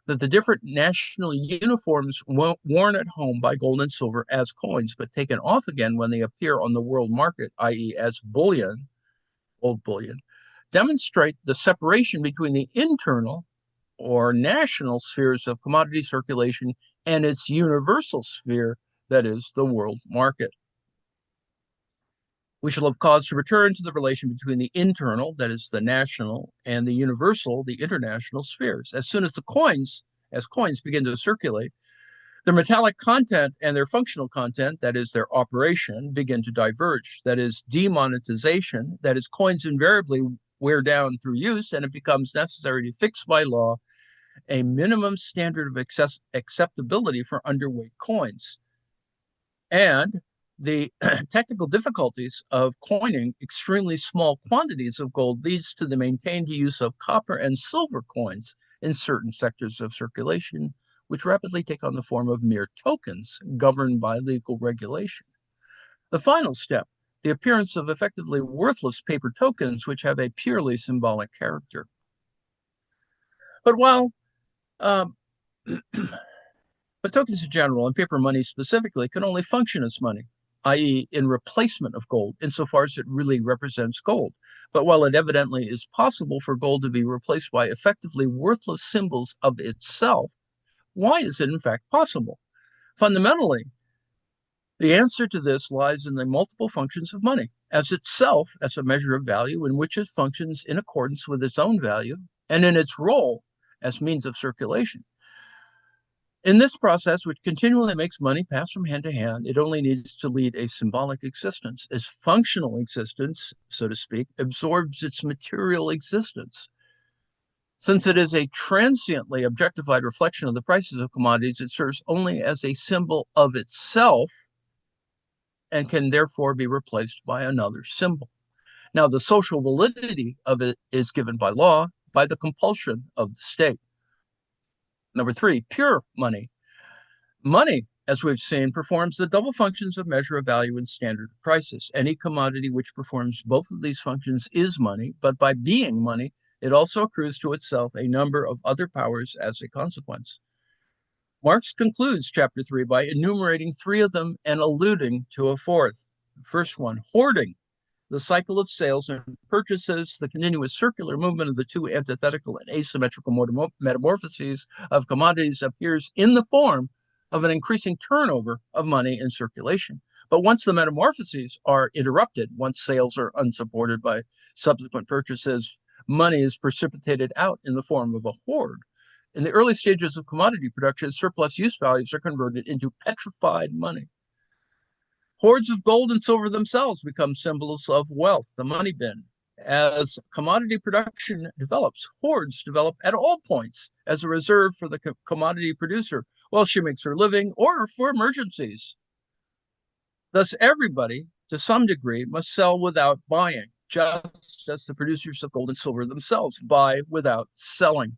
that the different national uniforms worn at home by gold and silver as coins, but taken off again when they appear on the world market, i.e. as bullion, old bullion, demonstrate the separation between the internal or national spheres of commodity circulation and its universal sphere, that is, the world market. We shall have cause to return to the relation between the internal, that is, the national, and the universal, the international spheres. As soon as coins begin to circulate, their metallic content and their functional content, that is, their operation, begin to diverge. That is, demonetization, that is, coins invariably wear down through use, and it becomes necessary to fix by law a minimum standard of acceptability for underweight coins. And the technical difficulties of coining extremely small quantities of gold leads to the maintained use of copper and silver coins in certain sectors of circulation, which rapidly take on the form of mere tokens governed by legal regulation. The final step, the appearance of effectively worthless paper tokens which have a purely symbolic character. But while but tokens in general and paper money specifically can only function as money, i.e. in replacement of gold, insofar as it really represents gold. But while it evidently is possible for gold to be replaced by effectively worthless symbols of itself, why is it in fact possible? Fundamentally, the answer to this lies in the multiple functions of money, as itself as a measure of value in which it functions in accordance with its own value, and in its role as means of circulation. In this process, which continually makes money pass from hand to hand, it only needs to lead a symbolic existence, as functional existence, so to speak, absorbs its material existence. Since it is a transiently objectified reflection of the prices of commodities, it serves only as a symbol of itself and can therefore be replaced by another symbol. Now, the social validity of it is given by law, by the compulsion of the state. Number three, pure money. Money, as we've seen, performs the double functions of measure of value and standard prices. Any commodity which performs both of these functions is money, but by being money, it also accrues to itself a number of other powers as a consequence. Marx concludes chapter 3 by enumerating three of them and alluding to a fourth. The first one, hoarding. The cycle of sales and purchases, the continuous circular movement of the two antithetical and asymmetrical metamorphoses of commodities appears in the form of an increasing turnover of money in circulation. But once the metamorphoses are interrupted, once sales are unsupported by subsequent purchases, money is precipitated out in the form of a hoard. In the early stages of commodity production, surplus use values are converted into petrified money. Hoards of gold and silver themselves become symbols of wealth, the money bin. As commodity production develops, hoards develop at all points as a reserve for the commodity producer while she makes her living or for emergencies. Thus, everybody, to some degree, must sell without buying, just as the producers of gold and silver themselves buy without selling.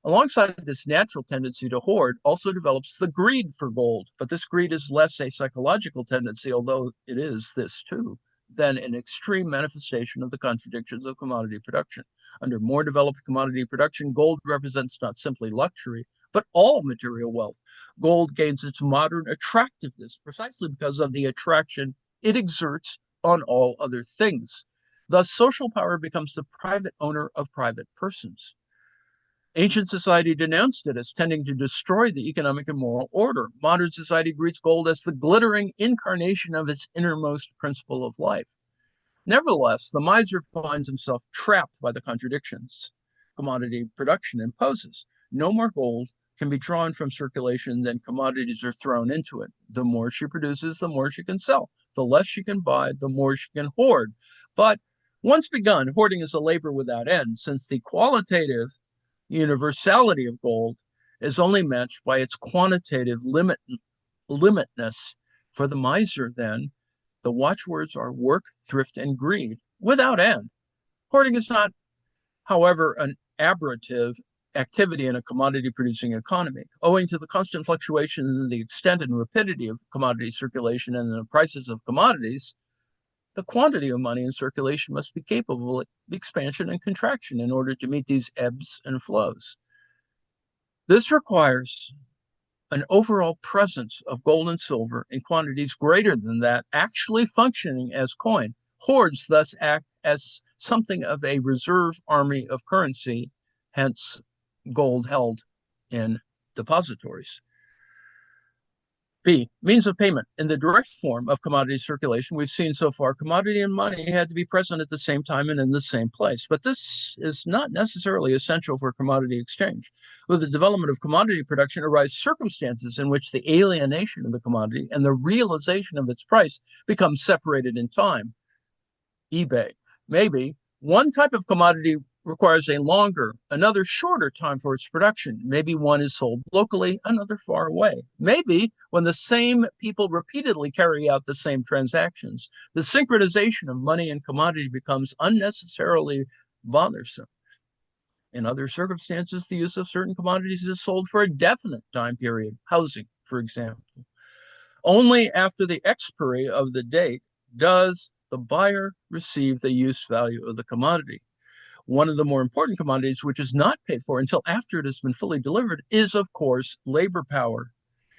Alongside this natural tendency to hoard also develops the greed for gold, but this greed is less a psychological tendency, although it is this too, than an extreme manifestation of the contradictions of commodity production. Under more developed commodity production, gold represents not simply luxury, but all material wealth. Gold gains its modern attractiveness precisely because of the attraction it exerts on all other things. Thus, social power becomes the private owner of private persons. Ancient society denounced it as tending to destroy the economic and moral order. Modern society greets gold as the glittering incarnation of its innermost principle of life. Nevertheless, the miser finds himself trapped by the contradictions commodity production imposes. No more gold can be drawn from circulation than commodities are thrown into it. The more she produces, the more she can sell. The less she can buy, the more she can hoard. But once begun, hoarding is a labor without end, since the qualitative universality of gold is only matched by its quantitative limitness. For the miser, then, the watchwords are work, thrift, and greed without end. Hoarding is not, however, an aberrative activity in a commodity producing economy. Owing to the constant fluctuations in the extent and rapidity of commodity circulation and the prices of commodities, the quantity of money in circulation must be capable of expansion and contraction in order to meet these ebbs and flows. This requires an overall presence of gold and silver in quantities greater than that actually functioning as coin. Hoards thus act as something of a reserve army of currency, hence gold held in depositories. B, means of payment. In the direct form of commodity circulation we've seen so far, commodity and money had to be present at the same time and in the same place. But this is not necessarily essential for commodity exchange. With the development of commodity production arise circumstances in which the alienation of the commodity and the realization of its price become separated in time. eBay. Maybe one type of commodity requires a longer, another shorter time for its production. Maybe one is sold locally, another far away. Maybe when the same people repeatedly carry out the same transactions, the synchronization of money and commodity becomes unnecessarily bothersome. In other circumstances, the use of certain commodities is sold for a definite time period, housing, for example. Only after the expiry of the date does the buyer receive the use value of the commodity. One of the more important commodities, which is not paid for until after it has been fully delivered, is, of course, labor power.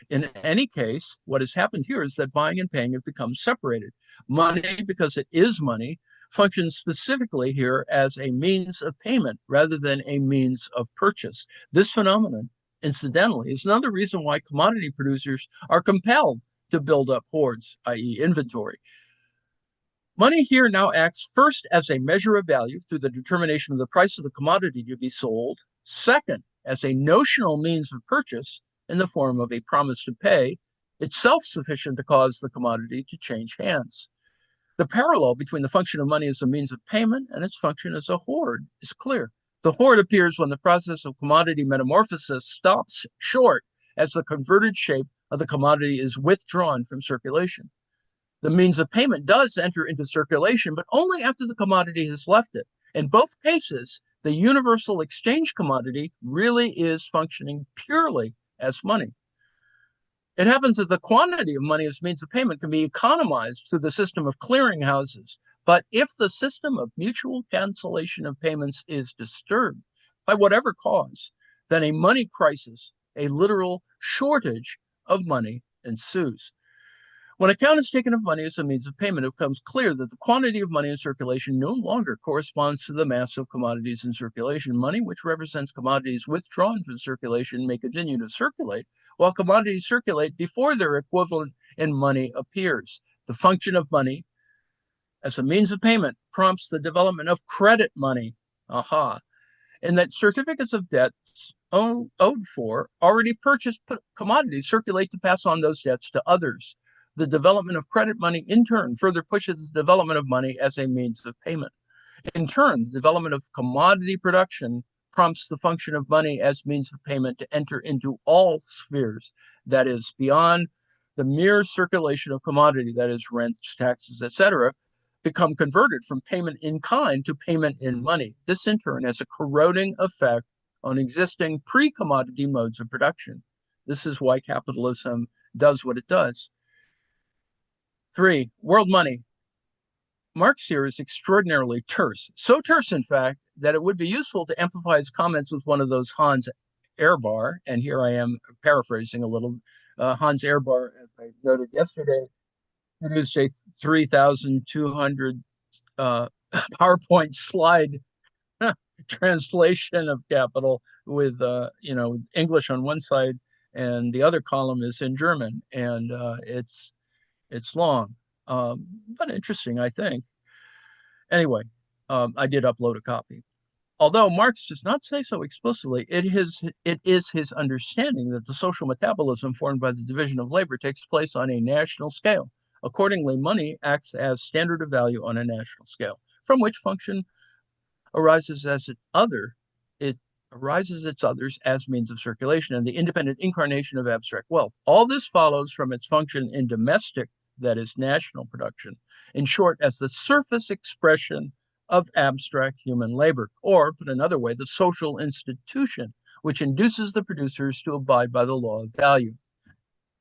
In any case, what has happened here is that buying and paying have become separated. Money, because it is money, functions specifically here as a means of payment rather than a means of purchase. This phenomenon, incidentally, is another reason why commodity producers are compelled to build up hoards, i.e. inventory. Money here now acts first as a measure of value through the determination of the price of the commodity to be sold. Second, as a notional means of purchase in the form of a promise to pay, itself sufficient to cause the commodity to change hands. The parallel between the function of money as a means of payment and its function as a hoard is clear. The hoard appears when the process of commodity metamorphosis stops short as the converted shape of the commodity is withdrawn from circulation. The means of payment does enter into circulation, but only after the commodity has left it. In both cases, the universal exchange commodity really is functioning purely as money. It happens that the quantity of money as means of payment can be economized through the system of clearinghouses. But if the system of mutual cancellation of payments is disturbed by whatever cause, then a money crisis, a literal shortage of money, ensues. When account is taken of money as a means of payment, it becomes clear that the quantity of money in circulation no longer corresponds to the mass of commodities in circulation. Money, which represents commodities withdrawn from circulation, may continue to circulate, while commodities circulate before their equivalent in money appears. The function of money as a means of payment prompts the development of credit money. Aha. In that certificates of debts owed for already purchased commodities circulate to pass on those debts to others. The development of credit money, in turn, further pushes the development of money as a means of payment. In turn, the development of commodity production prompts the function of money as means of payment to enter into all spheres, that is, beyond the mere circulation of commodity, that is, rents, taxes, etc., become converted from payment in kind to payment in money. This, in turn, has a corroding effect on existing pre-commodity modes of production. This is why capitalism does what it does. 3, world money. Marx here is extraordinarily terse. So terse, in fact, that it would be useful to amplify his comments with one of those Hans Ehrbar, and here I am paraphrasing a little. Hans Ehrbar, as I noted yesterday, produced a 3,200 PowerPoint slide translation of Capital with, with English on one side, and the other column is in German, and it's long, but interesting, I think. Anyway, I did upload a copy. Although Marx does not say so explicitly, it is his understanding that the social metabolism formed by the division of labor takes place on a national scale. Accordingly, money acts as standard of value on a national scale, from which function arises as it arises its others as means of circulation and the independent incarnation of abstract wealth. All this follows from its function in domestic, that is, national production. In short, as the surface expression of abstract human labor, or put another way, the social institution, which induces the producers to abide by the law of value.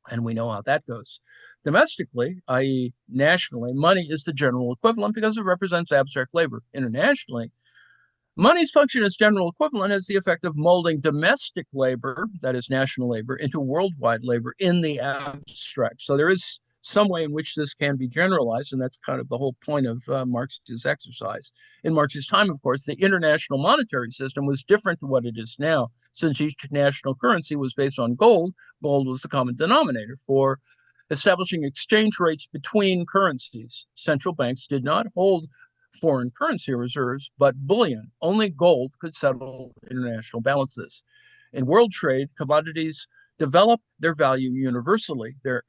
And we know how that goes. Domestically, i.e., nationally, money is the general equivalent because it represents abstract labor. Internationally, money's function as general equivalent has the effect of molding domestic labor, that is national labor, into worldwide labor in the abstract. So there is some way in which this can be generalized, and that's kind of the whole point of Marx's exercise. In Marx's time, of course, the international monetary system was different to what it is now. Since each national currency was based on gold, gold was the common denominator for establishing exchange rates between currencies. Central banks did not hold foreign currency reserves, but bullion. Only gold could settle international balances. In world trade, commodities develop their value universally. Their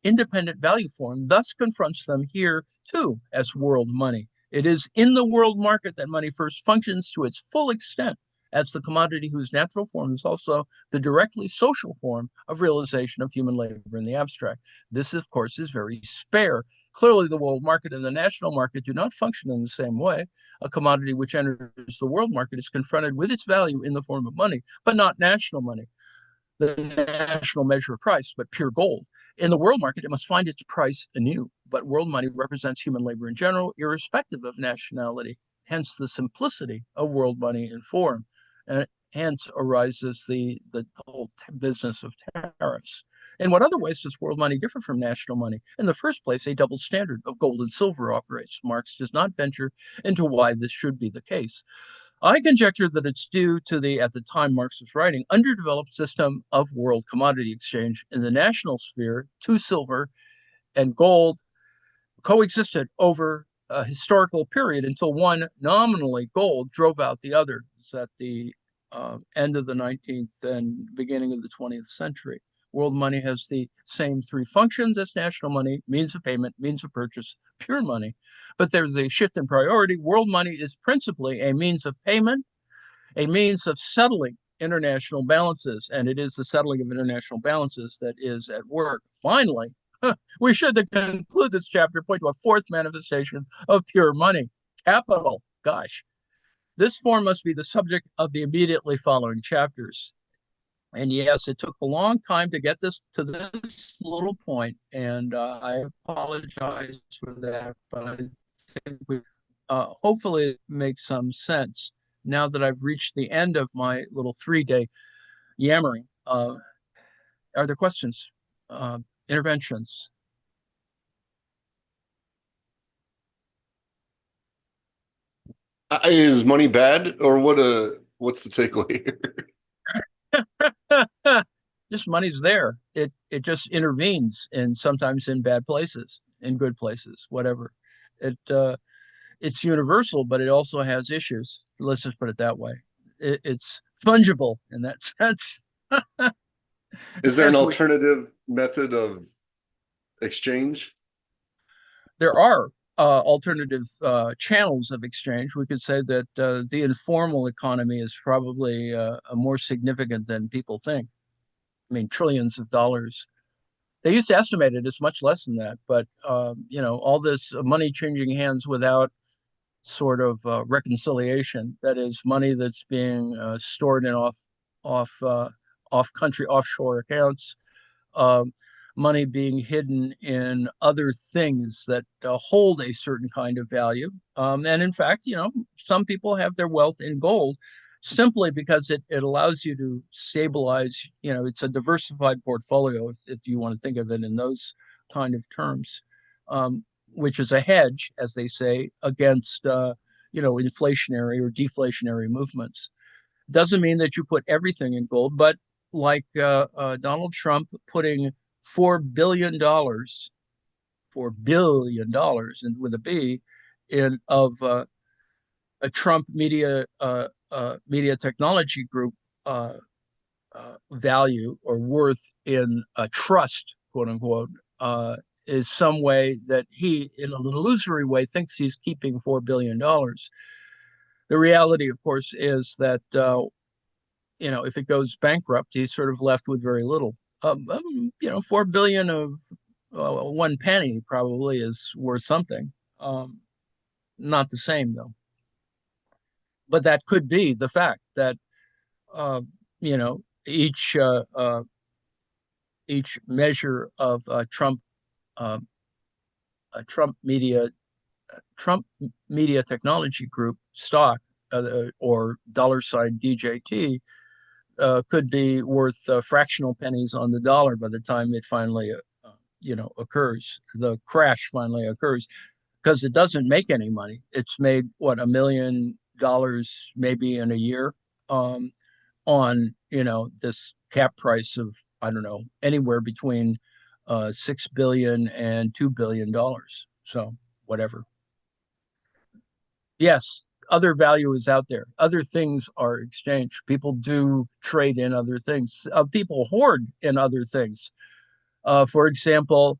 independent value form thus confronts them here, too, as world money. It is in the world market that money first functions to its full extent as the commodity whose natural form is also the directly social form of realization of human labor in the abstract. This, of course, is very spare. Clearly, the world market and the national market do not function in the same way. A commodity which enters the world market is confronted with its value in the form of money, but not national money, the national measure of price, but pure gold. In the world market, it must find its price anew, but world money represents human labor in general, irrespective of nationality, hence the simplicity of world money in form. And hence arises the whole business of tariffs. In what other ways does world money differ from national money? In the first place, a double standard of gold and silver operates. Marx does not venture into why this should be the case. I conjecture that it's due to the, at the time Marx was writing, underdeveloped system of world commodity exchange. In the national sphere, two silver and gold coexisted over a historical period until one, nominally gold, drove out the other. It's at the end of the 19th and beginning of the 20th century. World money has the same three functions as national money: means of payment, means of purchase, pure money. But there's a shift in priority. World money is principally a means of payment a means of settling international balances, and it is the settling of international balances that is at work. Finally, we should conclude this chapter, point to a fourth manifestation of pure money, capital. Gosh, this form must be the subject of the immediately following chapters. And yes, it took a long time to get this to this little point, and I apologize for that, but I think we hopefully it makes some sense now that I've reached the end of my little 3-day yammering. Are there questions, interventions? Is money bad, or what? What's the takeaway here? Just money's there. It just intervenes, and sometimes in bad places, in good places, whatever. It's universal, but it also has issues. Let's just put it that way. It's fungible in that sense. Is there an As we alternative method of exchange? There are alternative channels of exchange. We could say that the informal economy is probably more significant than people think. I mean, trillions of dollars. They used to estimate it as much less than that, but all this money changing hands without sort of reconciliation. That is money that's being stored in off off country offshore accounts, uh, money being hidden in other things that hold a certain kind of value. And in fact, some people have their wealth in gold simply because it allows you to stabilize. It's a diversified portfolio, if you want to think of it in those kind of terms, which is a hedge, as they say, against inflationary or deflationary movements. Doesn't mean that you put everything in gold, but like Donald Trump putting $4 billion, $4 billion, and with a B, in of a Trump media technology group value or worth in a trust, quote unquote, is some way that he, in an illusory way, thinks he's keeping $4 billion. The reality, of course, is that if it goes bankrupt, he's sort of left with very little. 4 billion of one penny probably is worth something. Not the same though. But that could be the fact that uh, you know each measure of uh, Trump media Trump Media Technology Group stock, or $ DJT, could be worth fractional pennies on the dollar by the time it finally occurs, the crash finally occurs, because it doesn't make any money. It's made what, $1 million maybe in a year, on this cap price of, I don't know, anywhere between 6 billion and $2 billion, so whatever. Yes, other value is out there. Other things are exchanged. People do trade in other things. People hoard in other things. For example,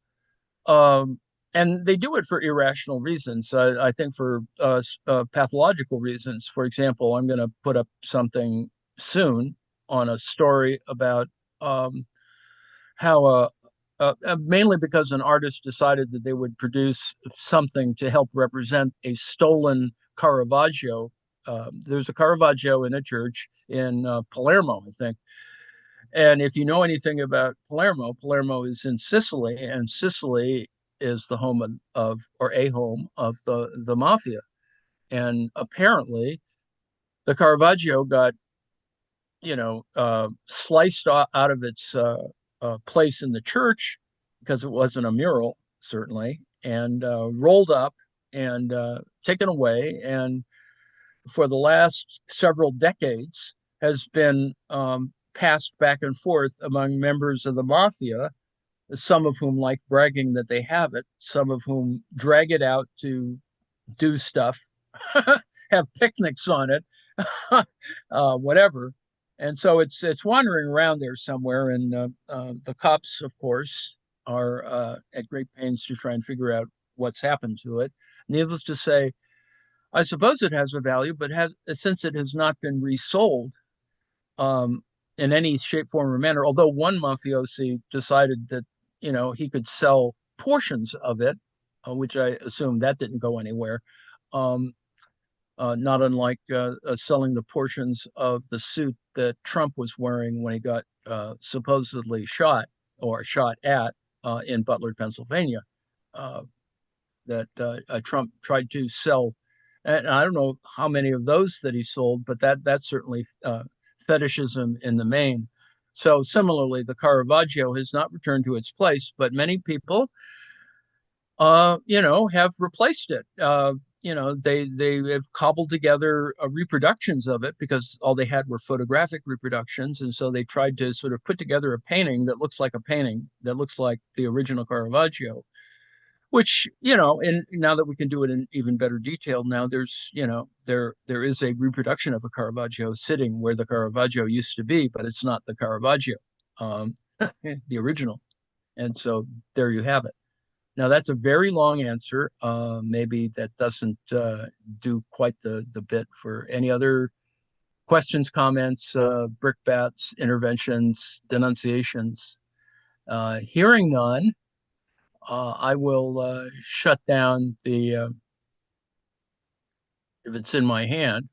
and they do it for irrational reasons. I think for pathological reasons. For example, I'm going to put up something soon on a story about how mainly because an artist decided that they would produce something to help represent a stolen Caravaggio. There's a Caravaggio in a church in Palermo, I think. And if you know anything about Palermo, Palermo is in Sicily, and Sicily is the home of or a home of the mafia. And apparently, the Caravaggio got sliced out of its place in the church because it wasn't a mural, certainly, and rolled up and taken away. And for the last several decades, has been passed back and forth among members of the mafia, some of whom like bragging that they have it, some of whom drag it out to do stuff, have picnics on it, whatever. And so it's wandering around there somewhere, and the cops, of course, are at great pains to try and figure out what's happened to it. Needless to say, I suppose it has a value, but since it has not been resold um, in any shape, form, or manner, although one mafiosi decided that he could sell portions of it, which I assume that didn't go anywhere. Um, not unlike selling the portions of the suit that Trump was wearing when he got supposedly shot or shot at in Butler, Pennsylvania. Uh, that Trump tried to sell. And I don't know how many of those that he sold, but that's certainly fetishism in the main. So similarly, the Caravaggio has not returned to its place, but many people, have replaced it. They have cobbled together reproductions of it because all they had were photographic reproductions, and so they tried to sort of put together a painting that looks like a painting that looks like the original Caravaggio, which and now that we can do it in even better detail, now there's there is a reproduction of a Caravaggio sitting where the Caravaggio used to be, but it's not the Caravaggio, um, the original. And so there you have it. Now that's a very long answer. Maybe that doesn't do quite the bit. For any other questions, comments, brickbats, interventions, denunciations, hearing none, I will shut down the, if it's in my hand,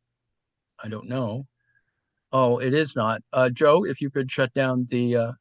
I don't know. Oh, it is not. Joe, if you could shut down the